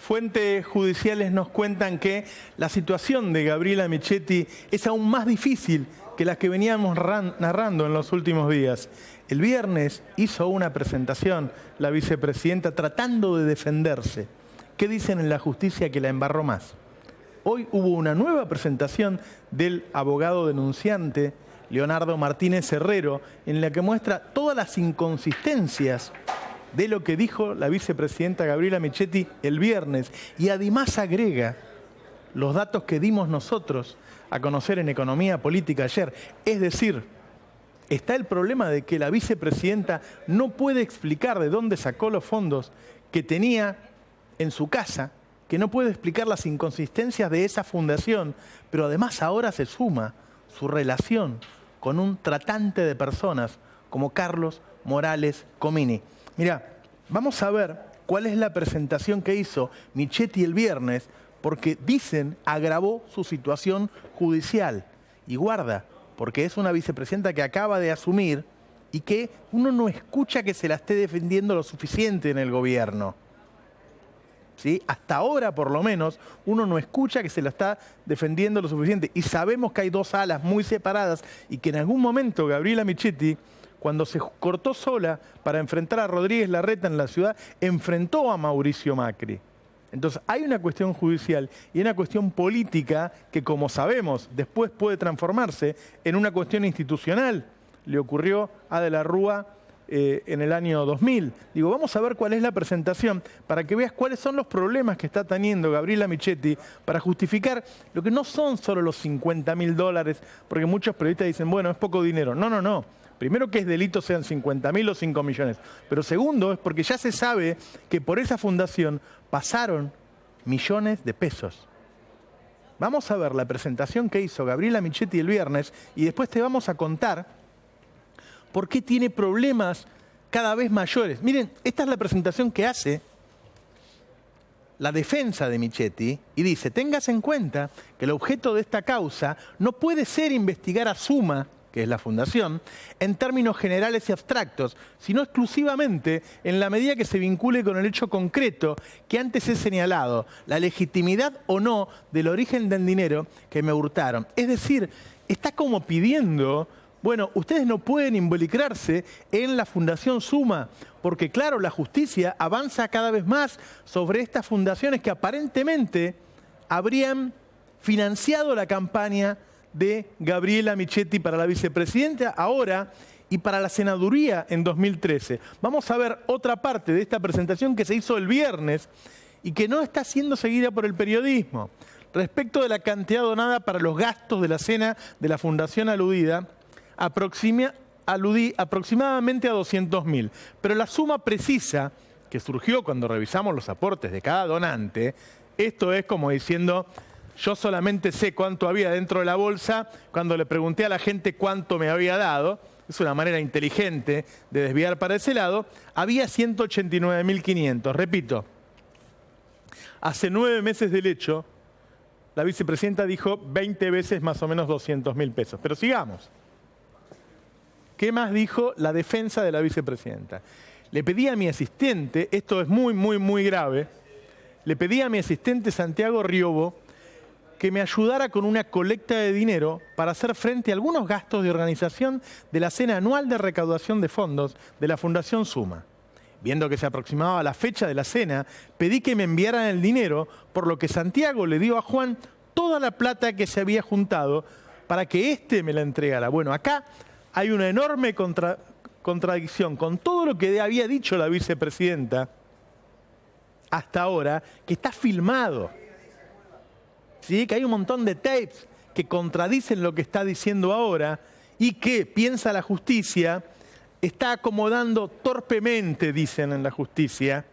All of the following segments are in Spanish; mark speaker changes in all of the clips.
Speaker 1: Fuentes judiciales nos cuentan que la situación de Gabriela Michetti es aún más difícil que las que veníamos narrando en los últimos días. El viernes hizo una presentación la vicepresidenta tratando de defenderse. ¿Qué dicen en la justicia que la embarró más? Hoy hubo una nueva presentación del abogado denunciante Leonardo Martínez Herrero, en la que muestra todas las inconsistencias de lo que dijo la vicepresidenta Gabriela Michetti el viernes, y además agrega los datos que dimos nosotros a conocer en Economía Política ayer. Es decir, está el problema de que la vicepresidenta no puede explicar de dónde sacó los fondos que tenía en su casa, que no puede explicar las inconsistencias de esa fundación, pero además ahora se suma su relación con un tratante de personas como Carlos Morales Comini. Mirá, vamos a ver cuál es la presentación que hizo Michetti el viernes, porque dicen agravó su situación judicial. Y guarda, porque es una vicepresidenta que acaba de asumir y que uno no escucha que se la esté defendiendo lo suficiente en el gobierno. ¿Sí? Hasta ahora, por lo menos, uno no escucha que se la está defendiendo lo suficiente. Y sabemos que hay dos alas muy separadas y que en algún momento Gabriela Michetti, cuando se cortó sola para enfrentar a Rodríguez Larreta en la ciudad, enfrentó a Mauricio Macri. Entonces hay una cuestión judicial y una cuestión política que, como sabemos, después puede transformarse en una cuestión institucional. Le ocurrió a De la Rúa en el año 2000. Digo, vamos a ver cuál es la presentación para que veas cuáles son los problemas que está teniendo Gabriela Michetti para justificar lo que no son solo los $50.000, porque muchos periodistas dicen, bueno, es poco dinero. No, no, no. Primero, que es delito sean 50.000 o 5 millones. Pero segundo, es porque ya se sabe que por esa fundación pasaron millones de pesos. Vamos a ver la presentación que hizo Gabriela Michetti el viernes y después te vamos a contar por qué tiene problemas cada vez mayores. Miren, esta es la presentación que hace la defensa de Michetti y dice, tengas en cuenta que el objeto de esta causa no puede ser investigar a Suma, que es la fundación, en términos generales y abstractos, sino exclusivamente en la medida que se vincule con el hecho concreto que antes he señalado, la legitimidad o no del origen del dinero que me hurtaron. Es decir, está como pidiendo, bueno, ustedes no pueden involucrarse en la Fundación Suma, porque claro, la justicia avanza cada vez más sobre estas fundaciones que aparentemente habrían financiado la campaña de Gabriela Michetti para la vicepresidenta ahora y para la senaduría en 2013. Vamos a ver otra parte de esta presentación que se hizo el viernes y que no está siendo seguida por el periodismo. Respecto de la cantidad donada para los gastos de la cena de la fundación aludida, aproximadamente a 200.000. Pero la suma precisa que surgió cuando revisamos los aportes de cada donante, esto es como diciendo, yo solamente sé cuánto había dentro de la bolsa cuando le pregunté a la gente cuánto me había dado. Es una manera inteligente de desviar para ese lado. Había 189.500. Repito, hace 9 meses del hecho, la vicepresidenta dijo 20 veces más o menos 200.000 pesos. Pero sigamos. ¿Qué más dijo la defensa de la vicepresidenta? Le pedí a mi asistente, esto es muy grave, le pedí a mi asistente Santiago Riobo que me ayudara con una colecta de dinero para hacer frente a algunos gastos de organización de la cena anual de recaudación de fondos de la Fundación Suma. Viendo que se aproximaba la fecha de la cena, pedí que me enviaran el dinero, por lo que Santiago le dio a Juan toda la plata que se había juntado para que éste me la entregara. Bueno, acá hay una enorme contradicción con todo lo que había dicho la vicepresidenta hasta ahora, que está filmado. ¿Sí? Que hay un montón de tapes que contradicen lo que está diciendo ahora y que, piensa la justicia, está acomodando torpemente, dicen en la justicia,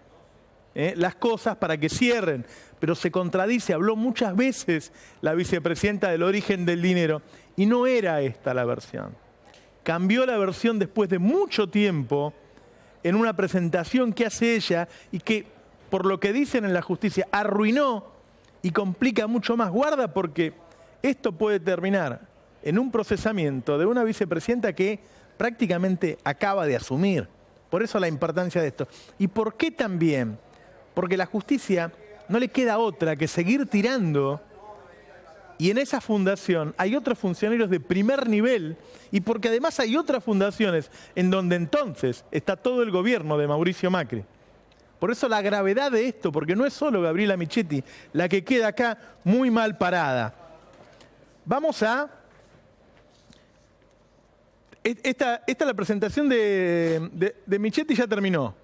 Speaker 1: las cosas para que cierren. Pero se contradice, habló muchas veces la vicepresidenta del origen del dinero y no era esta la versión. Cambió la versión después de mucho tiempo en una presentación que hace ella y que, por lo que dicen en la justicia, arruinó y complica mucho más. Guarda, porque esto puede terminar en un procesamiento de una vicepresidenta que prácticamente acaba de asumir. Por eso la importancia de esto. ¿Y por qué también? Porque la justicia no le queda otra que seguir tirando. Y en esa fundación hay otros funcionarios de primer nivel, y porque además hay otras fundaciones en donde entonces está todo el gobierno de Mauricio Macri. Por eso la gravedad de esto, porque no es solo Gabriela Michetti la que queda acá muy mal parada. Vamos a... Esta la presentación de Michetti ya terminó,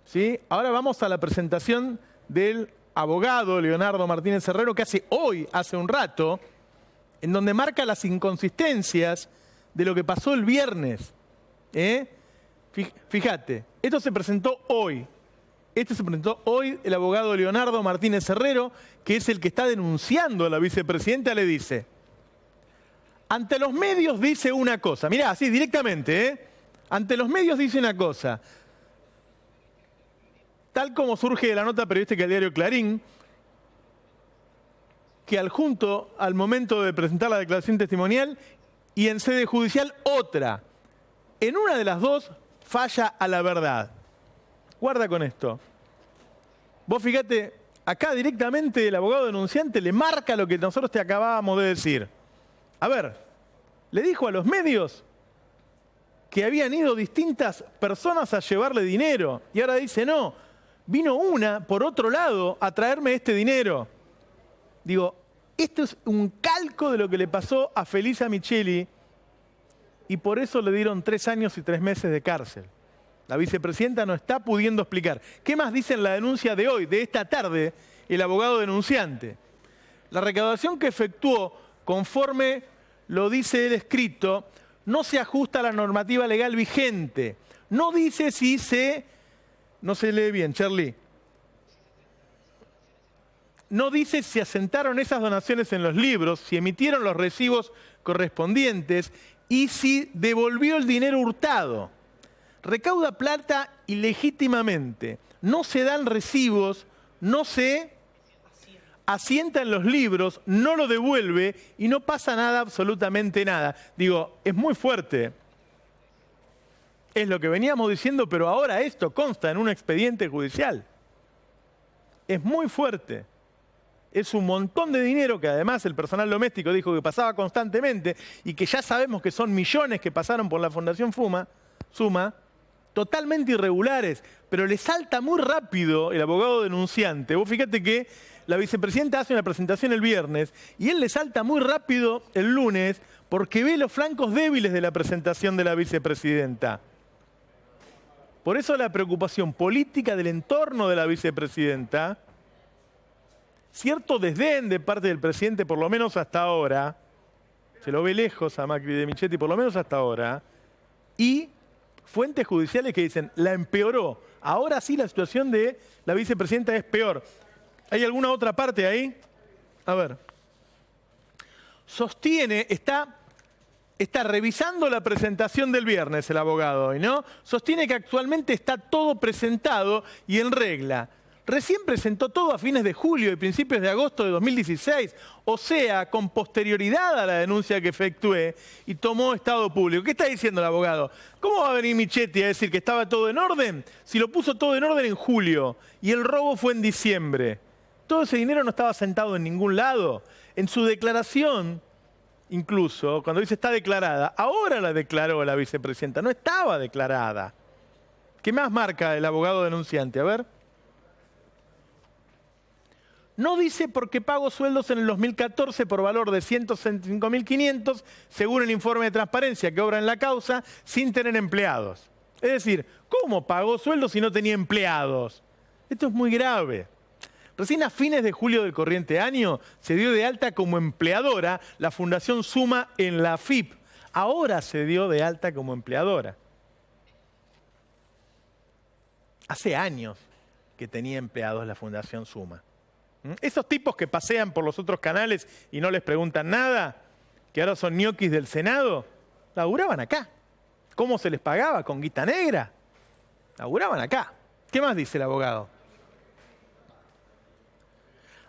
Speaker 1: ¿sí? Ahora vamos a la presentación del abogado Leonardo Martínez Herrero, que hace un rato, en donde marca las inconsistencias de lo que pasó el viernes. Fíjate, esto se presentó hoy. El abogado Leonardo Martínez Herrero, que es el que está denunciando a la vicepresidenta, le dice: ante los medios dice una cosa. Mirá, así directamente, ante los medios dice una cosa. Tal como surge de la nota periodística del diario Clarín, que al momento de presentar la declaración testimonial y en sede judicial otra. En una de las dos falla a la verdad. Guarda con esto. Vos fíjate, acá directamente el abogado denunciante le marca lo que nosotros te acabábamos de decir. A ver, le dijo a los medios que habían ido distintas personas a llevarle dinero. Y ahora dice, no, vino una, por otro lado, a traerme este dinero. Digo, esto es un calco de lo que le pasó a Felisa Micheli y por eso le dieron 3 años y 3 meses de cárcel. La vicepresidenta no está pudiendo explicar. ¿Qué más dice en la denuncia de hoy, de esta tarde, el abogado denunciante? La recaudación que efectuó, conforme lo dice el escrito, no se ajusta a la normativa legal vigente. No dice si se... No se lee bien, Charlie. No dice si asentaron esas donaciones en los libros, si emitieron los recibos correspondientes y si devolvió el dinero hurtado. Recauda plata ilegítimamente. No se dan recibos, no se asienta en los libros, no lo devuelve y no pasa nada, absolutamente nada. Digo, es muy fuerte. Es lo que veníamos diciendo, pero ahora esto consta en un expediente judicial. Es muy fuerte. Es un montón de dinero que además el personal doméstico dijo que pasaba constantemente y que ya sabemos que son millones que pasaron por la Fundación Suma, totalmente irregulares, pero le salta muy rápido el abogado denunciante. Vos fíjate que la vicepresidenta hace una presentación el viernes y él le salta muy rápido el lunes porque ve los flancos débiles de la presentación de la vicepresidenta. Por eso la preocupación política del entorno de la vicepresidenta, cierto desdén de parte del presidente, por lo menos hasta ahora, se lo ve lejos a Macri de Michetti, por lo menos hasta ahora, y fuentes judiciales que dicen, la empeoró. Ahora sí la situación de la vicepresidenta es peor. ¿Hay alguna otra parte ahí? A ver. Sostiene, está revisando la presentación del viernes el abogado hoy, ¿no? Sostiene que actualmente está todo presentado y en regla. Recién presentó todo a fines de julio y principios de agosto de 2016, o sea, con posterioridad a la denuncia que efectué y tomó estado público. ¿Qué está diciendo el abogado? ¿Cómo va a venir Michetti a decir que estaba todo en orden si lo puso todo en orden en julio y el robo fue en diciembre? Todo ese dinero no estaba sentado en ningún lado. En su declaración, incluso, cuando dice está declarada, ahora la declaró la vicepresidenta, no estaba declarada. ¿Qué más marca el abogado denunciante? A ver. No dice por qué pagó sueldos en el 2014 por valor de 165.500, según el informe de transparencia que obra en la causa, sin tener empleados. Es decir, ¿cómo pagó sueldos si no tenía empleados? Esto es muy grave. Recién a fines de julio del corriente año se dio de alta como empleadora la Fundación Suma en la AFIP. Ahora se dio de alta como empleadora. Hace años que tenía empleados la Fundación Suma. Esos tipos que pasean por los otros canales y no les preguntan nada, que ahora son ñoquis del Senado, laburaban acá. ¿Cómo se les pagaba? ¿Con guita negra? Laburaban acá. ¿Qué más dice el abogado?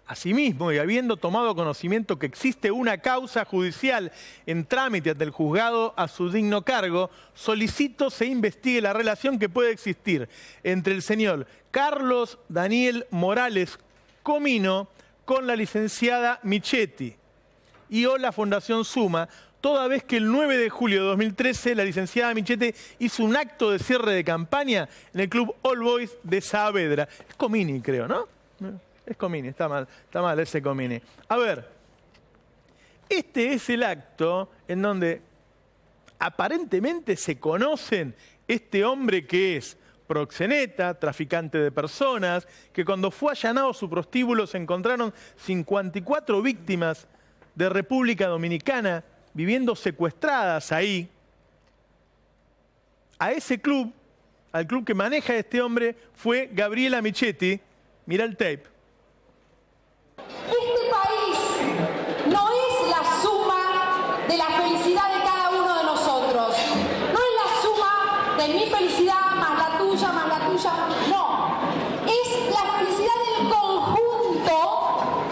Speaker 1: Asimismo, y habiendo tomado conocimiento que existe una causa judicial en trámite ante el juzgado a su digno cargo, solicito se investigue la relación que puede existir entre el señor Carlos Daniel Morales comino con la licenciada Michetti y o la Fundación Suma, toda vez que el 9 de julio de 2013 la licenciada Michetti hizo un acto de cierre de campaña en el Club All Boys de Saavedra. Es Comini, creo, ¿no? Es Comini, está mal ese Comini. A ver, este es el acto en donde aparentemente se conocen este hombre que es proxeneta, traficante de personas, que cuando fue allanado su prostíbulo se encontraron 54 víctimas de República Dominicana viviendo secuestradas ahí. A ese club, al club que maneja este hombre, fue Gabriela Michetti. Mira el tape.
Speaker 2: Este país no es la suma de la felicidad de cada uno de nosotros. No es la suma de mi felicidad más la tuya, no. Es la felicidad del conjunto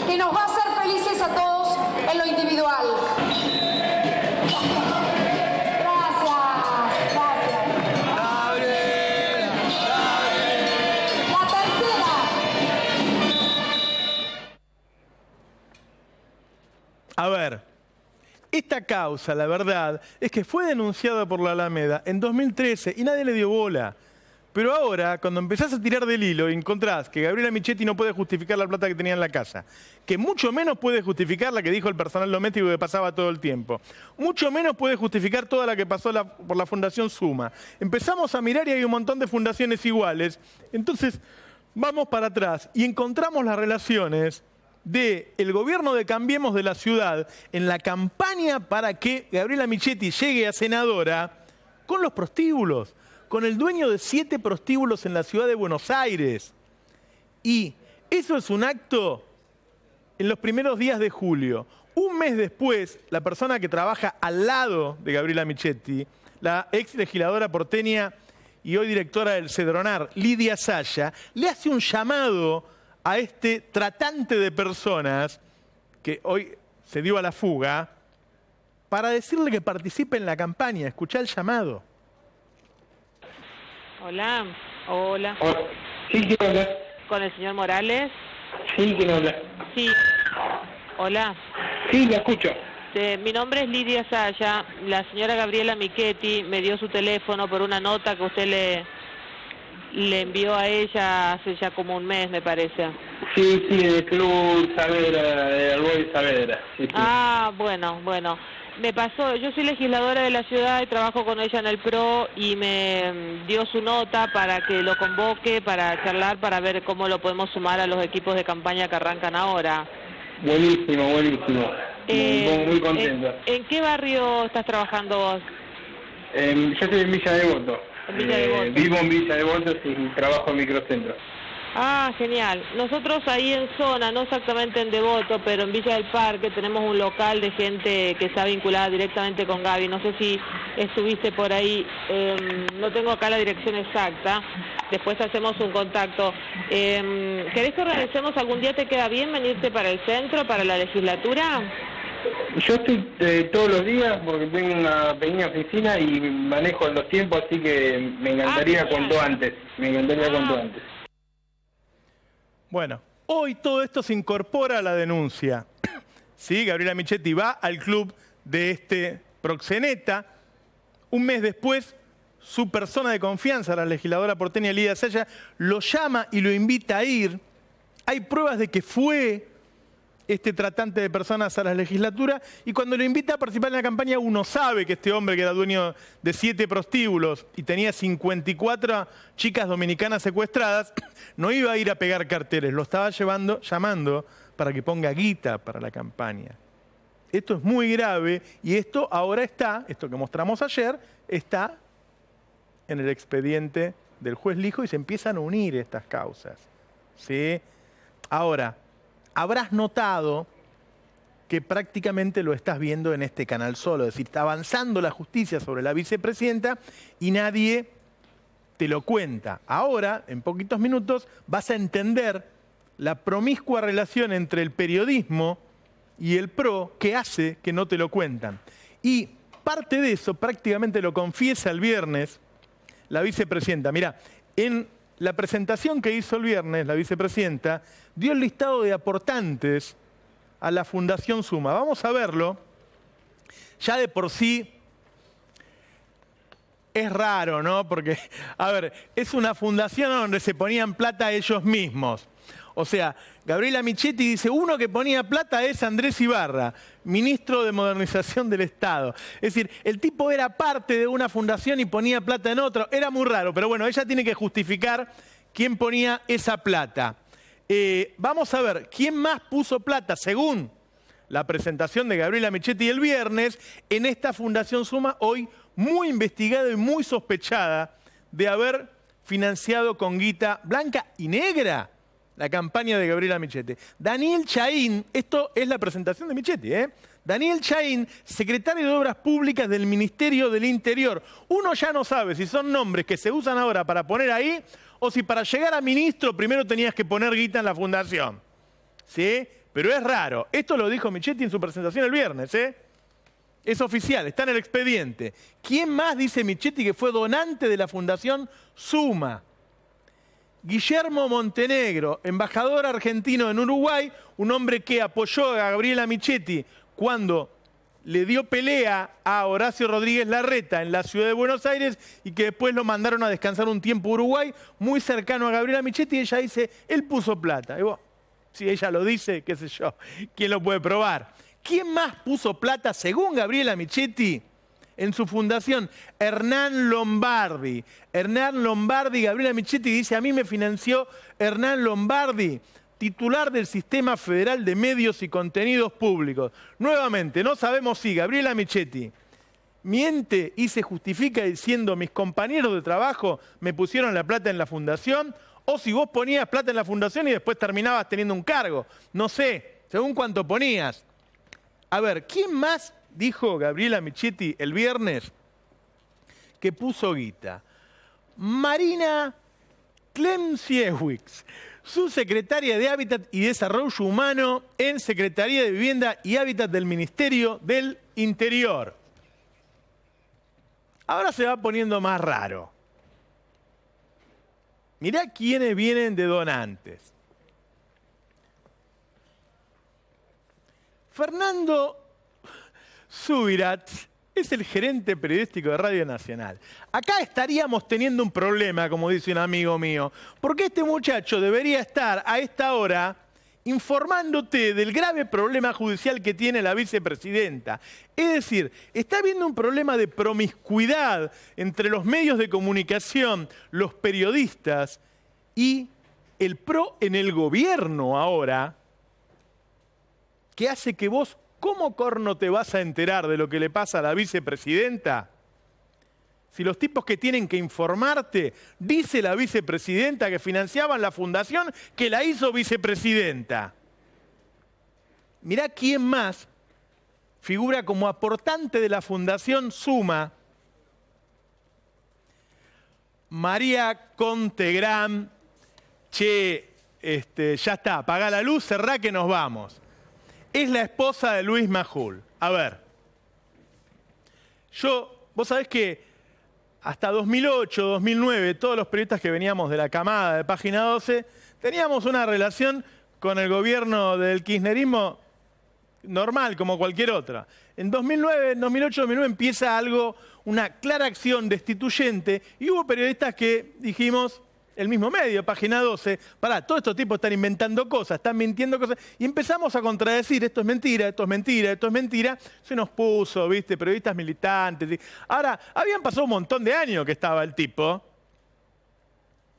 Speaker 2: que nos va a hacer felices a todos en lo individual.
Speaker 1: A ver, esta causa, la verdad, es que fue denunciada por la Alameda en 2013 y nadie le dio bola. Pero ahora, cuando empezás a tirar del hilo y encontrás que Gabriela Michetti no puede justificar la plata que tenía en la casa, que mucho menos puede justificar la que dijo el personal doméstico que pasaba todo el tiempo, mucho menos puede justificar toda la que pasó por la Fundación Suma. Empezamos a mirar y hay un montón de fundaciones iguales. Entonces, vamos para atrás y encontramos las relaciones del gobierno de Cambiemos de la ciudad en la campaña para que Gabriela Michetti llegue a senadora con los prostíbulos, con el dueño de 7 prostíbulos en la ciudad de Buenos Aires. Y eso es un acto en los primeros días de julio. Un mes después, la persona que trabaja al lado de Gabriela Michetti, la ex legisladora porteña y hoy directora del Cedronar, Lidia Saya, le hace un llamado a este tratante de personas que hoy se dio a la fuga para decirle que participe en la campaña. Escuchá el llamado.
Speaker 3: Hola, hola.
Speaker 4: Sí, ¿quién habla?
Speaker 3: ¿Con el señor Morales?
Speaker 4: Sí, ¿quién habla?
Speaker 3: Sí. Hola.
Speaker 4: Sí, la escucho.
Speaker 3: Mi nombre es Lidia Saya. La señora Gabriela Michetti me dio su teléfono por una nota que usted le envió a ella hace ya como un mes, me parece.
Speaker 4: Sí, del Club Saavedra, de Alboy Saavedra. Sí.
Speaker 3: Ah, bueno. Me pasó, yo soy legisladora de la ciudad y trabajo con ella en el PRO y me dio su nota para que lo convoque, para charlar, para ver cómo lo podemos sumar a los equipos de campaña que arrancan ahora.
Speaker 4: Buenísimo. Muy contento.
Speaker 3: ¿En qué barrio estás trabajando vos?
Speaker 4: Yo estoy en Villa Devoto.
Speaker 3: En Villa Devoto.
Speaker 4: Vivo en Villa Devoto y trabajo en microcentro.
Speaker 3: Ah, genial. Nosotros ahí en zona, no exactamente en Devoto, pero en Villa del Parque tenemos un local de gente que está vinculada directamente con Gaby. No sé si estuviste por ahí, no tengo acá la dirección exacta, después hacemos un contacto. ¿Querés que organicemos algún día? ¿Te queda bien venirte para el centro, para la legislatura?
Speaker 4: Yo estoy todos los días porque tengo una pequeña oficina y manejo los tiempos, así que me encantaría cuanto antes.
Speaker 1: Bueno, hoy todo esto se incorpora a la denuncia. Sí, Gabriela Michetti va al club de este proxeneta. Un mes después, su persona de confianza, la legisladora porteña Lidia Saya, lo llama y lo invita a ir. Hay pruebas de que fue este tratante de personas a la legislatura y cuando lo invita a participar en la campaña uno sabe que este hombre que era dueño de 7 prostíbulos y tenía 54 chicas dominicanas secuestradas, no iba a ir a pegar carteles, lo estaba llamando para que ponga guita para la campaña. Esto es muy grave y esto ahora esto que mostramos ayer, está en el expediente del juez Lijo y se empiezan a unir estas causas. ¿Sí? Ahora, habrás notado que prácticamente lo estás viendo en este canal solo. Es decir, está avanzando la justicia sobre la vicepresidenta y nadie te lo cuenta. Ahora, en poquitos minutos, vas a entender la promiscua relación entre el periodismo y el PRO que hace que no te lo cuentan. Y parte de eso prácticamente lo confiesa el viernes la vicepresidenta. Mirá, en la presentación que hizo el viernes la vicepresidenta dio el listado de aportantes a la Fundación Suma. Vamos a verlo. Ya de por sí es raro, ¿no? Porque, a ver, es una fundación donde se ponían plata ellos mismos. O sea, Gabriela Michetti dice, uno que ponía plata es Andrés Ibarra, ministro de Modernización del Estado. Es decir, el tipo era parte de una fundación y ponía plata en otra. Era muy raro, pero bueno, ella tiene que justificar quién ponía esa plata. Vamos a ver, ¿quién más puso plata, según la presentación de Gabriela Michetti el viernes, en esta Fundación Suma, hoy muy investigada y muy sospechada de haber financiado con guita blanca y negra la campaña de Gabriela Michetti? Daniel Chaín, esto es la presentación de Michetti, Daniel Chaín, secretario de Obras Públicas del Ministerio del Interior. Uno ya no sabe si son nombres que se usan ahora para poner ahí o si para llegar a ministro primero tenías que poner guita en la fundación. ¿Sí? Pero es raro. Esto lo dijo Michetti en su presentación el viernes, Es oficial, está en el expediente. ¿Quién más dice Michetti que fue donante de la Fundación Suma? Guillermo Montenegro, embajador argentino en Uruguay, un hombre que apoyó a Gabriela Michetti cuando le dio pelea a Horacio Rodríguez Larreta en la ciudad de Buenos Aires y que después lo mandaron a descansar un tiempo a Uruguay, muy cercano a Gabriela Michetti, y ella dice, él puso plata. Y vos, si ella lo dice, qué sé yo, ¿quién lo puede probar? ¿Quién más puso plata, según Gabriela Michetti, en su fundación? Hernán Lombardi. Hernán Lombardi, Gabriela Michetti dice, a mí me financió Hernán Lombardi, titular del Sistema Federal de Medios y Contenidos Públicos. Nuevamente, no sabemos si Gabriela Michetti miente y se justifica diciendo, mis compañeros de trabajo me pusieron la plata en la fundación, o si vos ponías plata en la fundación y después terminabas teniendo un cargo. No sé, según cuánto ponías. A ver, ¿quién más dijo Gabriela Michetti el viernes que puso guita? Marina Klemsiewicz, subsecretaria de Hábitat y Desarrollo Humano en Secretaría de Vivienda y Hábitat del Ministerio del Interior. Ahora se va poniendo más raro. Mirá quiénes vienen de donantes. Fernando Subirats es el gerente periodístico de Radio Nacional. Acá estaríamos teniendo un problema, como dice un amigo mío, porque este muchacho debería estar a esta hora informándote del grave problema judicial que tiene la vicepresidenta. Es decir, está habiendo un problema de promiscuidad entre los medios de comunicación, los periodistas y el PRO en el gobierno ahora, que hace que vos, ¿cómo corno te vas a enterar de lo que le pasa a la vicepresidenta? Si los tipos que tienen que informarte, dice la vicepresidenta que financiaban la fundación que la hizo vicepresidenta. Mirá quién más figura como aportante de la Fundación Suma. María Contegram. Che, ya está, apagá la luz, cerrá que nos vamos. Es la esposa de Luis Majul. A ver, vos sabés que hasta 2008, 2009, todos los periodistas que veníamos de la camada de Página 12, teníamos una relación con el gobierno del kirchnerismo normal, como cualquier otra. En 2009, 2008, 2009 empieza algo, una clara acción destituyente, y hubo periodistas que dijimos, el mismo medio, Página 12, pará, todos estos tipos están inventando cosas, están mintiendo cosas, y empezamos a contradecir, esto es mentira, esto es mentira, esto es mentira. Se nos puso, viste, periodistas militantes. Ahora, habían pasado un montón de años que estaba el tipo,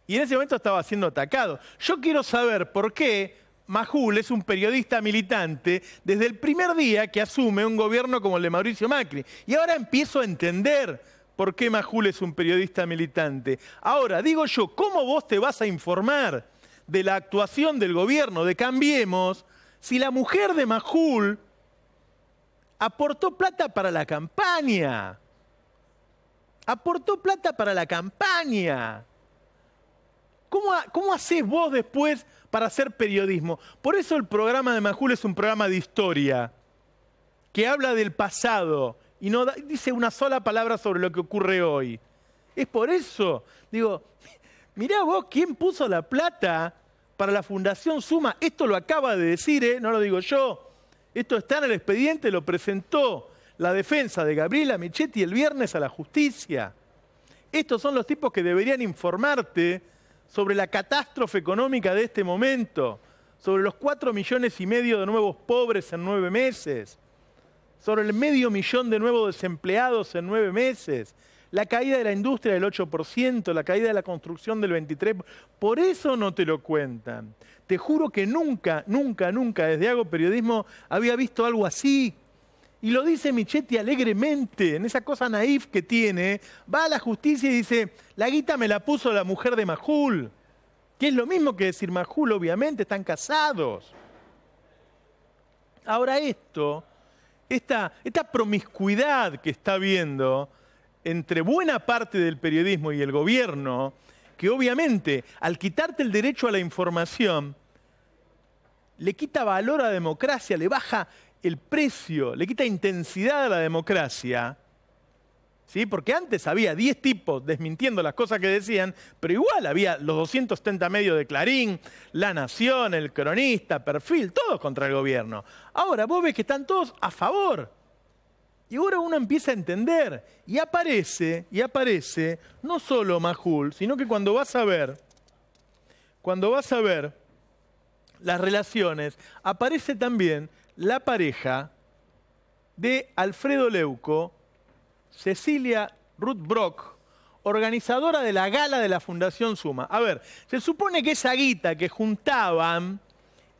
Speaker 1: y en ese momento estaba siendo atacado. Yo quiero saber por qué Majul es un periodista militante desde el primer día que asume un gobierno como el de Mauricio Macri. Y ahora empiezo a entender por qué Majul es un periodista militante. Ahora, digo yo, ¿cómo vos te vas a informar de la actuación del gobierno de Cambiemos si la mujer de Majul aportó plata para la campaña? Aportó plata para la campaña. ¿Cómo hacés vos después para hacer periodismo? Por eso el programa de Majul es un programa de historia, que habla del pasado y no dice una sola palabra sobre lo que ocurre hoy. Es por eso, digo, mirá vos quién puso la plata para la Fundación Suma. Esto lo acaba de decir, no lo digo yo. Esto está en el expediente, lo presentó la defensa de Gabriela Michetti el viernes a la justicia. Estos son los tipos que deberían informarte sobre la catástrofe económica de este momento, sobre los 4,5 millones de nuevos pobres en 9 meses, sobre el 500,000 de nuevos desempleados en 9 meses, la caída de la industria del 8%, la caída de la construcción del 23%. Por eso no te lo cuentan. Te juro que nunca, desde Hago Periodismo, había visto algo así. Y lo dice Michetti alegremente, en esa cosa naif que tiene. Va a la justicia y dice, la guita me la puso la mujer de Majul. Que es lo mismo que decir Majul, obviamente, están casados. Ahora esta promiscuidad que está habiendo entre buena parte del periodismo y el gobierno, que obviamente al quitarte el derecho a la información, le quita valor a la democracia, le baja el precio, le quita intensidad a la democracia, ¿sí? Porque antes había 10 tipos desmintiendo las cosas que decían, pero igual había los 270 medios de Clarín, La Nación, El Cronista, Perfil, todos contra el gobierno. Ahora vos ves que están todos a favor. Y ahora uno empieza a entender, y aparece no solo Majul, sino que cuando vas a ver las relaciones, aparece también la pareja de Alfredo Leuco, Cecilia Ruth Brock, organizadora de la gala de la Fundación Suma. A ver, se supone que esa guita que juntaban,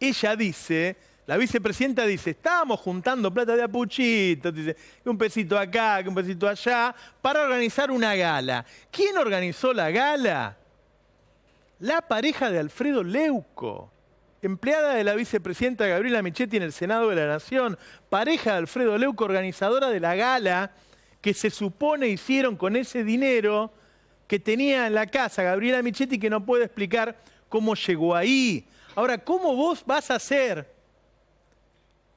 Speaker 1: ella dice, la vicepresidenta dice, estábamos juntando plata de a puchitos, dice, que un pesito acá, que un pesito allá, para organizar una gala. ¿Quién organizó la gala? La pareja de Alfredo Leuco, empleada de la vicepresidenta Gabriela Michetti en el Senado de la Nación, pareja de Alfredo Leuco, organizadora de la gala que se supone hicieron con ese dinero que tenía en la casa Gabriela Michetti, que no puede explicar cómo llegó ahí. Ahora, ¿cómo vos vas a hacer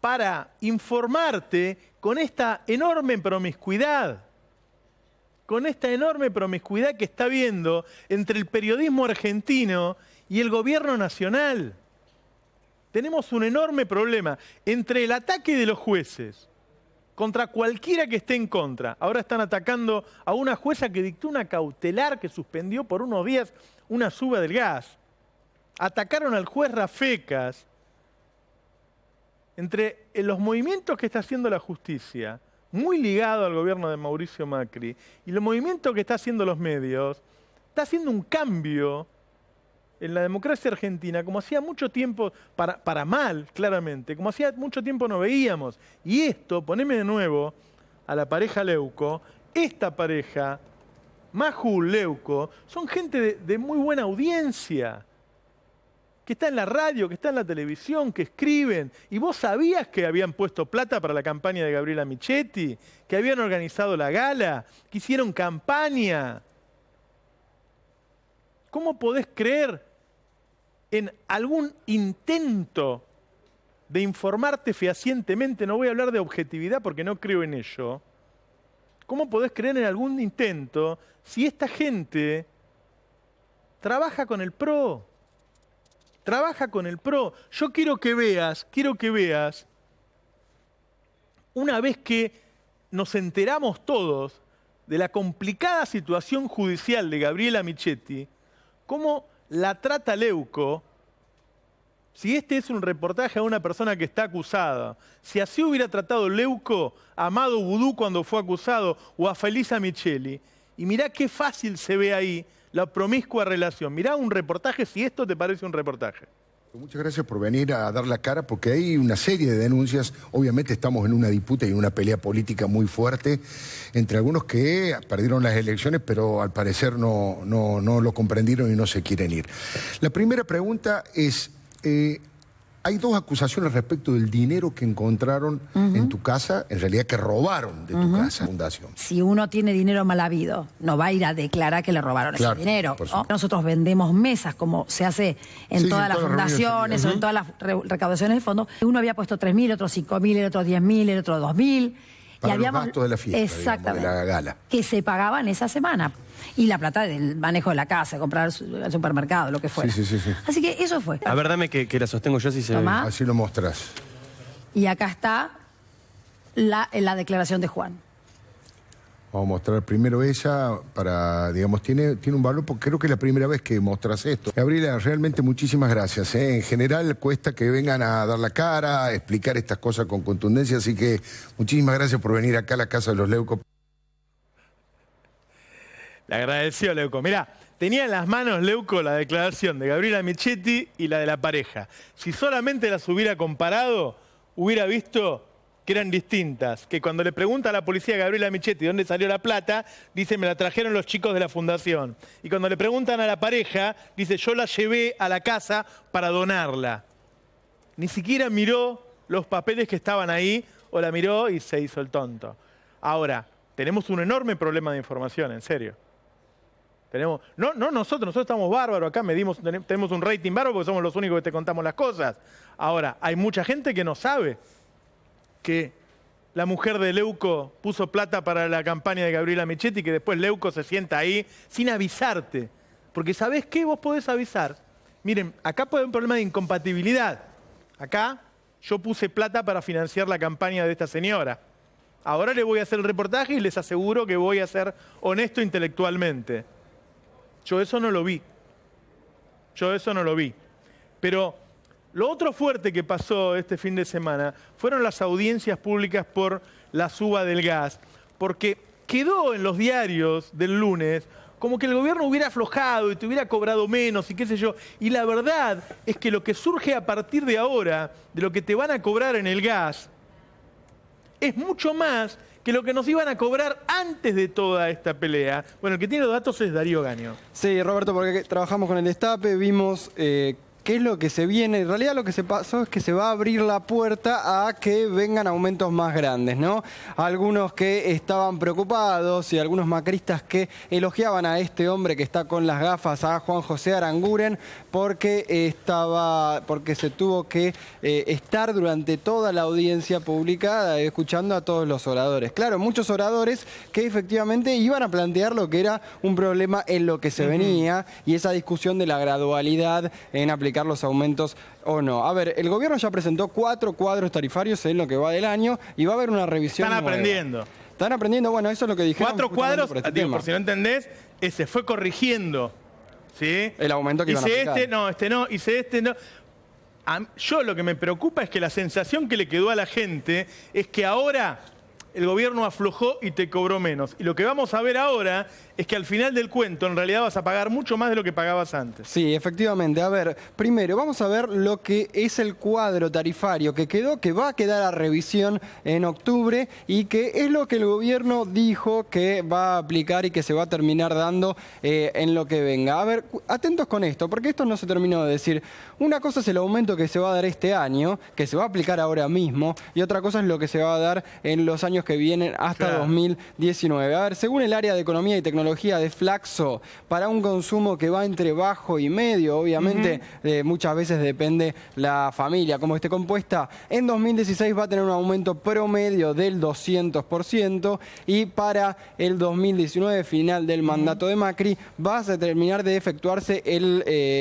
Speaker 1: para informarte con esta enorme promiscuidad? Con esta enorme promiscuidad que está habiendo entre el periodismo argentino y el gobierno nacional. Tenemos un enorme problema entre el ataque de los jueces contra cualquiera que esté en contra. Ahora están atacando a una jueza que dictó una cautelar que suspendió por unos días una suba del gas. Atacaron al juez Rafecas. Entre los movimientos que está haciendo la justicia, muy ligado al gobierno de Mauricio Macri, y los movimientos que está haciendo los medios, está haciendo un cambio en la democracia argentina, como hacía mucho tiempo, para mal, claramente, como hacía mucho tiempo no veíamos. Y esto, poneme de nuevo a la pareja Leuco, esta pareja, Majul, Leuco, son gente de muy buena audiencia, que está en la radio, que está en la televisión, que escriben. ¿Y vos sabías que habían puesto plata para la campaña de Gabriela Michetti? ¿Que habían organizado la gala? ¿Que hicieron campaña? ¿Cómo podés creer en algún intento de informarte fehacientemente? No voy a hablar de objetividad porque no creo en ello. ¿Cómo podés creer en algún intento si esta gente trabaja con el PRO? Trabaja con el PRO. Yo quiero que veas, una vez que nos enteramos todos de la complicada situación judicial de Gabriela Michetti, cómo la trata Leuco. Si este es un reportaje a una persona que está acusada, si así hubiera tratado Leuco a Amado Vudú cuando fue acusado o a Felisa Micheli, y mirá qué fácil se ve ahí la promiscua relación. Mirá un reportaje si esto te parece un reportaje.
Speaker 5: Muchas gracias por venir a dar la cara, porque hay una serie de denuncias. Obviamente estamos en una disputa y una pelea política muy fuerte entre algunos que perdieron las elecciones, pero al parecer no lo comprendieron y no se quieren ir. La primera pregunta es, hay dos acusaciones respecto del dinero que encontraron en tu casa, en realidad que robaron de tu casa, fundación.
Speaker 6: Si uno tiene dinero mal habido, no va a ir a declarar que le robaron ese dinero, ¿no? Nosotros vendemos mesas, como se hace en todas las fundaciones o en todas las recaudaciones de fondos. Uno había puesto 3.000, otro 5.000, el otro 10.000, el otro 2.000.
Speaker 5: Para los gastos de la fiesta,
Speaker 6: exactamente,
Speaker 5: digamos, de la gala.
Speaker 6: Que se pagaban esa semana. Y la plata del manejo de la casa, comprar al supermercado, lo que fuera.
Speaker 5: Sí.
Speaker 6: Así que eso fue.
Speaker 7: A ver, dame que la sostengo yo si se ve.
Speaker 6: Tomá.
Speaker 5: Así lo mostrás.
Speaker 6: Y acá está la declaración de Juan.
Speaker 5: Vamos a mostrar primero esa para, digamos, tiene un valor porque creo que es la primera vez que mostras esto. Gabriela, realmente muchísimas gracias. En general cuesta que vengan a dar la cara, a explicar estas cosas con contundencia, así que muchísimas gracias por venir acá a la Casa de los Leuco.
Speaker 1: Le agradeció Leuco. Mirá, tenía en las manos Leuco la declaración de Gabriela Michetti y la de la pareja. Si solamente las hubiera comparado, hubiera visto que eran distintas, que cuando le pregunta a la policía a Gabriela Michetti dónde salió la plata, dice, me la trajeron los chicos de la fundación. Y cuando le preguntan a la pareja, dice, yo la llevé a la casa para donarla. Ni siquiera miró los papeles que estaban ahí, o la miró y se hizo el tonto. Ahora, tenemos un enorme problema de información, en serio. Nosotros estamos bárbaros acá, tenemos un rating bárbaro porque somos los únicos que te contamos las cosas. Ahora, hay mucha gente que no sabe que la mujer de Leuco puso plata para la campaña de Gabriela Michetti y que después Leuco se sienta ahí sin avisarte. Porque ¿sabés qué? Vos podés avisar. Miren, acá puede haber un problema de incompatibilidad. Acá yo puse plata para financiar la campaña de esta señora. Ahora le voy a hacer el reportaje y les aseguro que voy a ser honesto intelectualmente. Yo eso no lo vi. Pero lo otro fuerte que pasó este fin de semana fueron las audiencias públicas por la suba del gas, porque quedó en los diarios del lunes como que el gobierno hubiera aflojado y te hubiera cobrado menos y qué sé yo. Y la verdad es que lo que surge a partir de ahora, de lo que te van a cobrar en el gas, es mucho más que lo que nos iban a cobrar antes de toda esta pelea. Bueno, el que tiene los datos es Darío Gaño.
Speaker 8: Sí, Roberto, porque trabajamos con el Destape, vimos qué es lo que se viene. En realidad lo que se pasó es que se va a abrir la puerta a que vengan aumentos más grandes, ¿no? Algunos que estaban preocupados y algunos macristas que elogiaban a este hombre que está con las gafas, a Juan José Aranguren, porque se tuvo que estar durante toda la audiencia pública escuchando a todos los oradores. Claro, muchos oradores que efectivamente iban a plantear lo que era un problema en lo que se venía y esa discusión de la gradualidad en aplicar los aumentos o no. A ver, el gobierno ya presentó 4 cuadros tarifarios en lo que va del año y va a haber una revisión
Speaker 1: Están
Speaker 8: nueva.
Speaker 1: aprendiendo.
Speaker 8: Están aprendiendo, bueno, eso es lo que dijeron.
Speaker 1: 4 cuadros,
Speaker 8: por,
Speaker 1: por si no entendés, se fue corrigiendo. ¿Sí?
Speaker 8: El aumento que iban a aplicar.
Speaker 1: Hice este no. Yo lo que me preocupa es que la sensación que le quedó a la gente es que ahora el gobierno aflojó y te cobró menos. Y lo que vamos a ver ahora es que al final del cuento en realidad vas a pagar mucho más de lo que pagabas antes.
Speaker 8: Sí, efectivamente. A ver, primero vamos a ver lo que es el cuadro tarifario que quedó, que va a quedar a revisión en octubre y que es lo que el gobierno dijo que va a aplicar y que se va a terminar dando en lo que venga. A ver, atentos con esto, porque esto no se terminó de decir. Una cosa es el aumento que se va a dar este año, que se va a aplicar ahora mismo, y otra cosa es lo que se va a dar en los años que vienen hasta 2019. A ver, según el área de Economía y Tecnología de Flaxo, para un consumo que va entre bajo y medio, obviamente muchas veces depende la familia, cómo esté compuesta, en 2016 va a tener un aumento promedio del 200% y para el 2019, final del mandato de Macri, va a terminar de efectuarse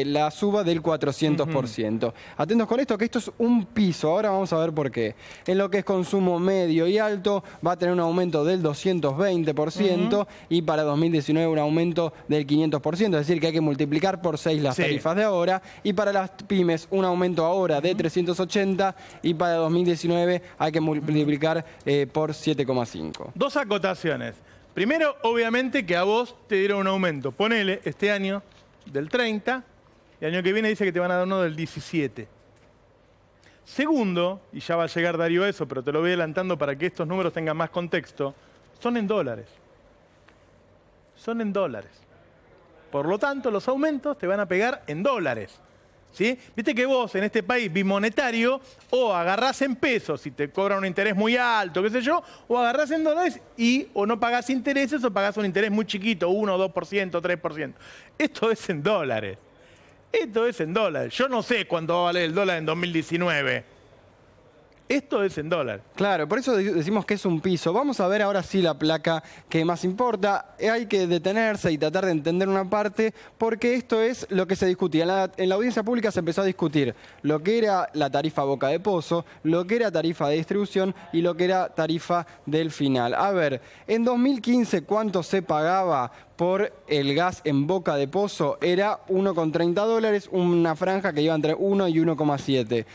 Speaker 8: la suba del 400%. Atentos con esto, que esto es un piso, ahora vamos a ver por qué. En lo que es consumo medio y alto, va a tener un aumento del 220% y para 2019 un aumento del 500%, es decir que hay que multiplicar por 6 las tarifas de ahora, y para las pymes un aumento ahora de 380 y para 2019 hay que multiplicar por 7,5.
Speaker 1: 2 acotaciones. Primero, obviamente que a vos te dieron un aumento, ponele este año del 30 y el año que viene dice que te van a dar uno del 17. Segundo, y ya va a llegar Darío a eso, pero te lo voy adelantando para que estos números tengan más contexto, son en dólares. Son en dólares. Por lo tanto, los aumentos te van a pegar en dólares. ¿Sí? Viste que vos en este país bimonetario o agarrás en pesos y te cobran un interés muy alto, qué sé yo, o agarrás en dólares y o no pagás intereses o pagás un interés muy chiquito, 1, 2%, 3%. Esto es en dólares. Esto es en dólares. Yo no sé cuánto va a valer el dólar en 2019. Esto es en dólar.
Speaker 8: Claro, por eso decimos que es un piso. Vamos a ver ahora sí la placa que más importa. Hay que detenerse y tratar de entender una parte, porque esto es lo que se discutía. En la audiencia pública se empezó a discutir lo que era la tarifa boca de pozo, lo que era tarifa de distribución y lo que era tarifa del final. A ver, en 2015, ¿cuánto se pagaba por el gas en boca de pozo? Era $1,30, una franja que iba entre 1 y 1,7.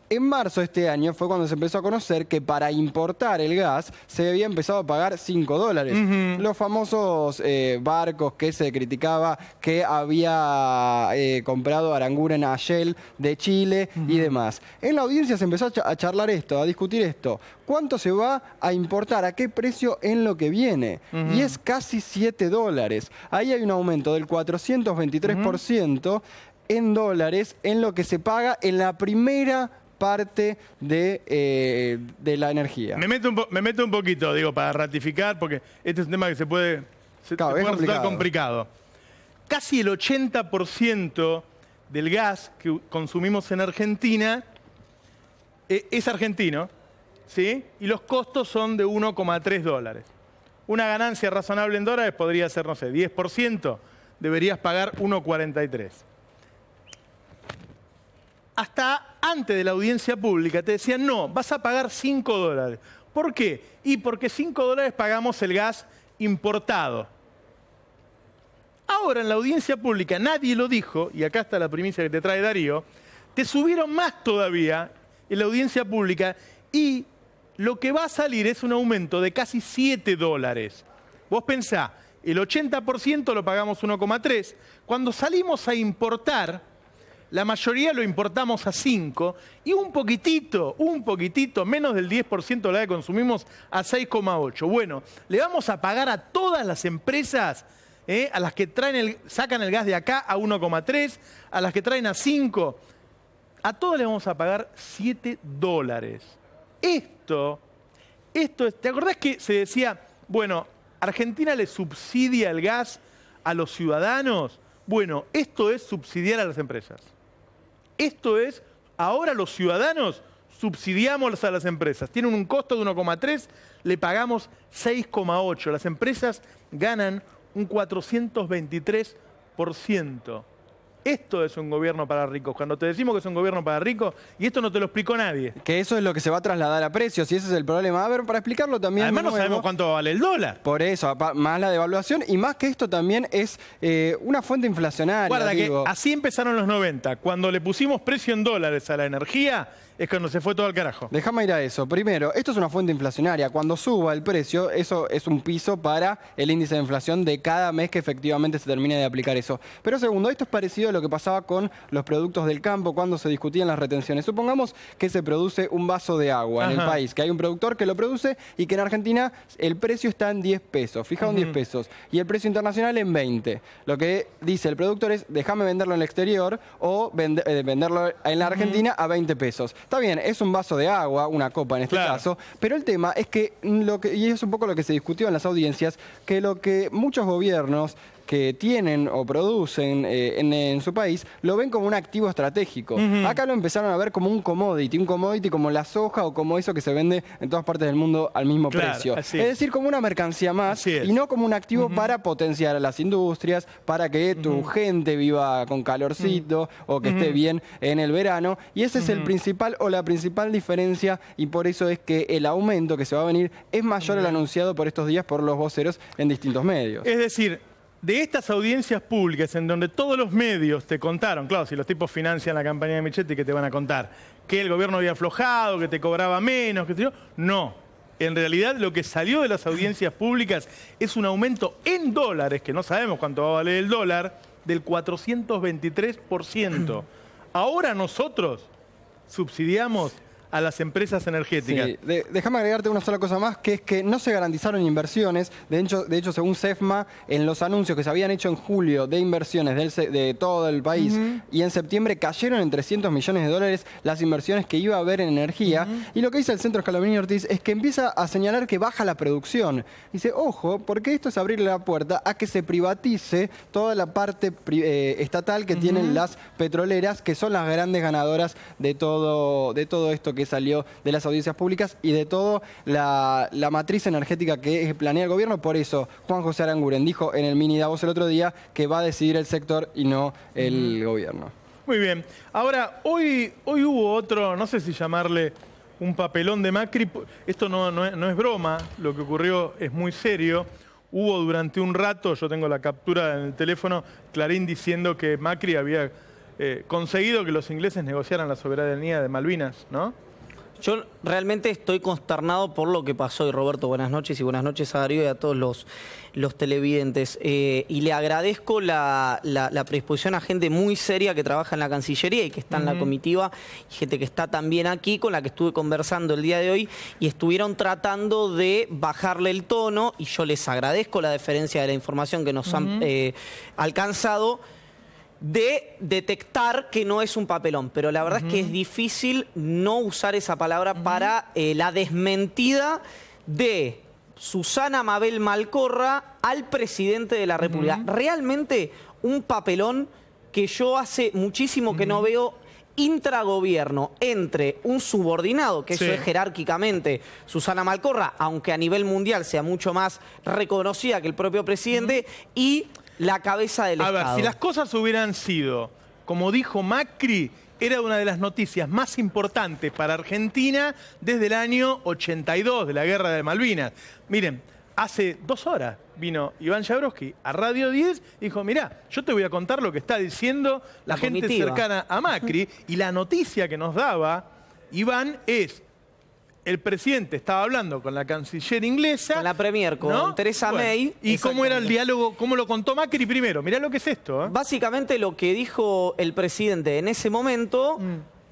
Speaker 8: En marzo de este año fue cuando se empezó a conocer que para importar el gas se había empezado a pagar $5. Los famosos barcos que se criticaba que había comprado Aranguren a Shell de Chile y demás. En la audiencia se empezó a charlar esto, a discutir esto. ¿Cuánto se va a importar? ¿A qué precio en lo que viene? Y es casi $7. Ahí hay un aumento del 423% en dólares en lo que se paga en la primera parte de la energía.
Speaker 1: Me meto un poquito, digo, para ratificar, porque este es un tema que puede resultar complicado. Casi el 80% del gas que consumimos en Argentina es argentino, ¿sí? Y los costos son de $1,3. Una ganancia razonable en dólares podría ser, no sé, 10%, deberías pagar $1,43. Hasta antes de la audiencia pública te decían, no, vas a pagar $5. ¿Por qué? Y porque $5 pagamos el gas importado. Ahora en la audiencia pública nadie lo dijo, y acá está la primicia que te trae Darío, te subieron más todavía en la audiencia pública y lo que va a salir es un aumento de casi $7. Vos pensá, el 80% lo pagamos 1,3. Cuando salimos a importar, la mayoría lo importamos a 5 y un poquitito, menos del 10% de la que consumimos a 6,8. Bueno, le vamos a pagar a todas las empresas, a las que sacan el gas de acá a 1,3, a las que traen a 5, a todas le vamos a pagar $7. Esto es, ¿te acordás que se decía, bueno, Argentina le subsidia el gas a los ciudadanos? Bueno, esto es subsidiar a las empresas. Esto es, ahora los ciudadanos subsidiamos a las empresas. Tienen un costo de 1,3, le pagamos 6,8. Las empresas ganan un 423%. Esto es un gobierno para ricos. Cuando te decimos que es un gobierno para ricos, y esto no te lo explicó nadie.
Speaker 8: Que eso es lo que se va a trasladar a precios, y ese es el problema. A ver, para explicarlo también...
Speaker 1: Además no sabemos cuánto vale el dólar.
Speaker 8: Por eso, más la devaluación, y más que esto también es una fuente inflacionaria.
Speaker 1: Guarda que así empezaron los 90. Cuando le pusimos precio en dólares a la energía, es cuando se fue todo al carajo.
Speaker 8: Déjame ir a eso. Primero, esto es una fuente inflacionaria. Cuando suba el precio, eso es un piso para el índice de inflación de cada mes que efectivamente se termine de aplicar eso. Pero segundo, esto es parecido a lo que pasaba con los productos del campo cuando se discutían las retenciones. Supongamos que se produce un vaso de agua en el país, que hay un productor que lo produce y que en Argentina el precio está en 10 pesos, fijado en 10 pesos, y el precio internacional en 20. Lo que dice el productor es, déjame venderlo en el exterior o venderlo en la Argentina a 20 pesos. Está bien, es un vaso de agua, una copa en este caso, pero el tema es que, y es un poco lo que se discutió en las audiencias, que lo que muchos gobiernos que tienen o producen en su país, lo ven como un activo estratégico. Acá lo empezaron a ver como un commodity como la soja o como eso que se vende en todas partes del mundo al mismo precio. Es decir, como una mercancía más y no como un activo para potenciar a las industrias, para que tu gente viva con calorcito o que esté bien en el verano. Y ese es el principal o la principal diferencia, y por eso es que el aumento que se va a venir es mayor al anunciado por estos días por los voceros en distintos medios.
Speaker 1: Es decir, de estas audiencias públicas en donde todos los medios te contaron, claro, si los tipos financian la campaña de Michetti, ¿qué te van a contar? Que el gobierno había aflojado, que te cobraba menos, que no. En realidad lo que salió de las audiencias públicas es un aumento en dólares, que no sabemos cuánto va a valer el dólar, del 423%. Ahora nosotros subsidiamos a las empresas energéticas.
Speaker 8: Sí. Déjame agregarte una sola cosa más, que es que no se garantizaron inversiones. De hecho, según CEFMA, en los anuncios que se habían hecho en julio de inversiones de todo el país, y en septiembre cayeron en $300 millones las inversiones que iba a haber en energía. Y lo que dice el Centro Scalabrini Ortiz es que empieza a señalar que baja la producción. Dice, ojo, porque esto es abrirle la puerta a que se privatice toda la parte estatal que tienen las petroleras, que son las grandes ganadoras de todo esto que salió de las audiencias públicas y de todo la matriz energética que planea el gobierno. Por eso Juan José Aranguren dijo en el mini Davos el otro día que va a decidir el sector y no el gobierno.
Speaker 1: Muy bien. Ahora, hoy hubo otro, no sé si llamarle un papelón de Macri. Esto no es broma, lo que ocurrió es muy serio. Hubo durante un rato, yo tengo la captura en el teléfono, Clarín diciendo que Macri había conseguido que los ingleses negociaran la soberanía de Malvinas, ¿no?
Speaker 9: Yo realmente estoy consternado por lo que pasó. Y Roberto, buenas noches, y buenas noches a Darío y a todos los televidentes. Y le agradezco la predisposición a gente muy seria que trabaja en la Cancillería y que está en la comitiva, y gente que está también aquí, con la que estuve conversando el día de hoy, y estuvieron tratando de bajarle el tono, y yo les agradezco la deferencia de la información que nos han alcanzado, de detectar que no es un papelón, pero la verdad es que es difícil no usar esa palabra para la desmentida de Susana Mabel Malcorra al presidente de la República. Realmente un papelón que yo hace muchísimo que no veo intragobierno entre un subordinado, que eso es jerárquicamente Susana Malcorra, aunque a nivel mundial sea mucho más reconocida que el propio presidente, y la cabeza del Estado.
Speaker 1: A ver, si las cosas hubieran sido como dijo Macri, era una de las noticias más importantes para Argentina desde el año 82, de la Guerra de Malvinas. Miren, hace 2 horas vino Iván Jabrowski a Radio 10 y dijo, mirá, yo te voy a contar lo que está diciendo la gente comitiva cercana a Macri, y la noticia que nos daba Iván es: el presidente estaba hablando con la canciller inglesa.
Speaker 9: Con la premier, con Theresa May.
Speaker 1: ¿Y cómo era el diálogo? ¿Cómo lo contó Macri primero? Mirá lo que es esto.
Speaker 9: Básicamente lo que dijo el presidente en ese momento,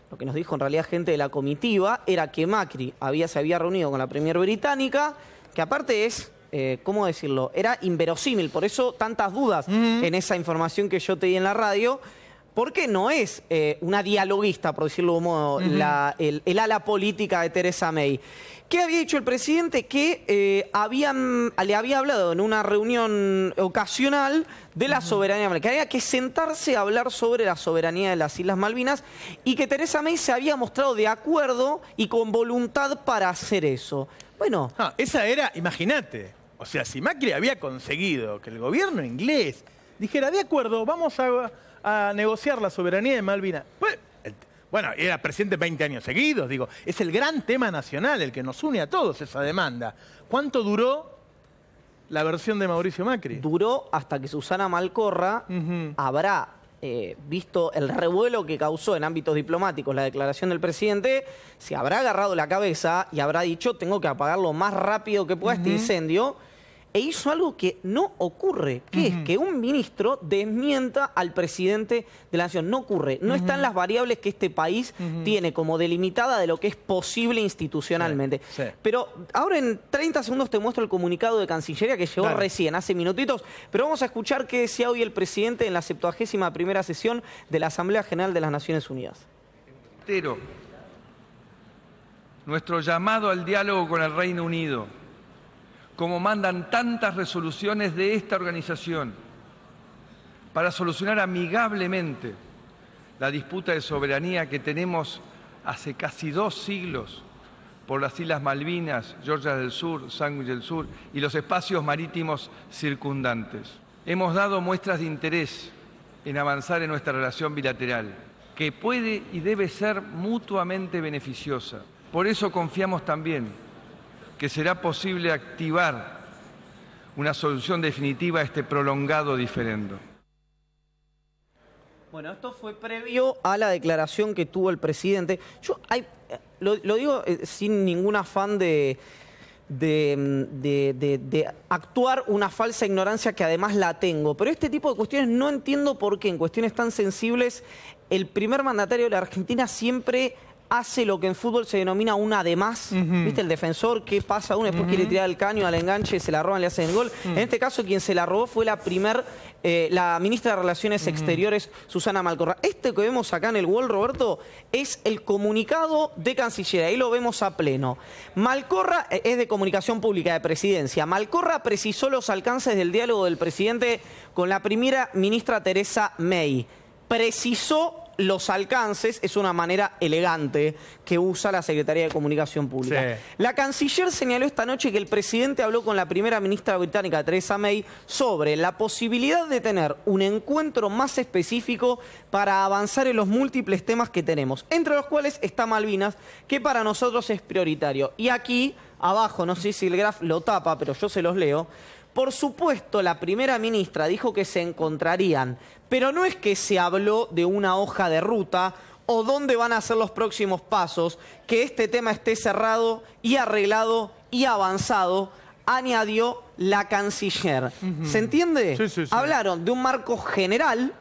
Speaker 9: lo que nos dijo en realidad gente de la comitiva, era que Macri se había reunido con la premier británica, que aparte es, ¿cómo decirlo? Era inverosímil, por eso tantas dudas en esa información que yo te di en la radio. Porque no es una dialoguista, por decirlo de un modo, el ala política de Theresa May. ¿Qué había dicho el presidente? Que le había hablado en una reunión ocasional de la soberanía, que había que sentarse a hablar sobre la soberanía de las Islas Malvinas, y que Theresa May se había mostrado de acuerdo y con voluntad para hacer eso. Bueno.
Speaker 1: Esa era, imagínate, o sea, si Macri había conseguido que el gobierno inglés dijera, de acuerdo, vamos a negociar la soberanía de Malvinas. Pues, bueno, era presidente 20 años seguidos, digo. Es el gran tema nacional, el que nos une a todos, esa demanda. ¿Cuánto duró la versión de Mauricio Macri?
Speaker 9: Duró hasta que Susana Malcorra habrá visto el revuelo que causó en ámbitos diplomáticos la declaración del presidente, se habrá agarrado la cabeza y habrá dicho, tengo que apagar lo más rápido que pueda este incendio. E hizo algo que no ocurre, que es que un ministro desmienta al presidente de la nación. No ocurre, no están las variables que este país tiene como delimitada de lo que es posible institucionalmente. Pero ahora en 30 segundos te muestro el comunicado de Cancillería que llegó recién, hace minutitos. Pero vamos a escuchar qué decía hoy el presidente en la 71ª sesión de la Asamblea General de las Naciones Unidas.
Speaker 10: Nuestro llamado al diálogo con el Reino Unido, como mandan tantas resoluciones de esta organización, para solucionar amigablemente la disputa de soberanía que tenemos hace casi 2 siglos por las Islas Malvinas, Georgia del Sur, Sandwich del Sur y los espacios marítimos circundantes. Hemos dado muestras de interés en avanzar en nuestra relación bilateral, que puede y debe ser mutuamente beneficiosa. Por eso confiamos también que será posible activar una solución definitiva a este prolongado diferendo.
Speaker 9: Bueno, esto fue previo a la declaración que tuvo el presidente. Yo lo digo sin ningún afán de actuar una falsa ignorancia, que además la tengo. Pero este tipo de cuestiones no entiendo por qué en cuestiones tan sensibles el primer mandatario de la Argentina siempre hace lo que en fútbol se denomina un además. ¿Viste? El defensor que pasa uno, después quiere tirar el caño al enganche, se la roban, le hacen el gol. En este caso quien se la robó fue la ministra de Relaciones Exteriores, Susana Malcorra. Este que vemos acá en el wall, Roberto, es el comunicado de Cancillería. Ahí lo vemos a pleno. Malcorra es de Comunicación Pública de Presidencia. Malcorra precisó los alcances del diálogo del presidente con la primera ministra Theresa May. Precisó los alcances es una manera elegante que usa la Secretaría de Comunicación Pública.
Speaker 1: Sí.
Speaker 9: La canciller señaló esta noche que el presidente habló con la primera ministra británica, Theresa May, sobre la posibilidad de tener un encuentro más específico para avanzar en los múltiples temas que tenemos, entre los cuales está Malvinas, que para nosotros es prioritario. Y aquí, abajo, no sé si el graf lo tapa, pero yo se los leo. Por supuesto, la primera ministra dijo que se encontrarían, pero no es que se habló de una hoja de ruta o dónde van a ser los próximos pasos, que este tema esté cerrado y arreglado y avanzado, añadió la canciller. ¿Se entiende?
Speaker 1: Sí, sí, sí.
Speaker 9: Hablaron de un marco general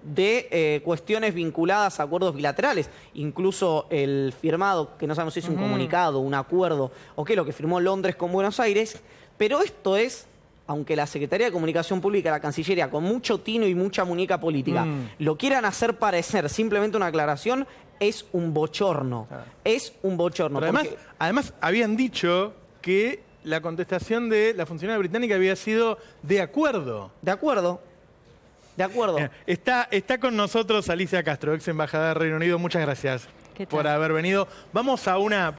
Speaker 9: de cuestiones vinculadas a acuerdos bilaterales, incluso el firmado, que no sabemos si es un comunicado, un acuerdo o qué, lo que firmó Londres con Buenos Aires, pero esto es, aunque la Secretaría de Comunicación Pública, la Cancillería, con mucho tino y mucha muñeca política, lo quieran hacer parecer simplemente una aclaración, es un bochorno. Es un bochorno.
Speaker 1: Pero además, habían dicho que la contestación de la funcionaria británica había sido de acuerdo.
Speaker 9: De acuerdo. De acuerdo.
Speaker 1: Está con nosotros Alicia Castro, ex embajadora del Reino Unido. Muchas gracias por haber venido. Vamos a una...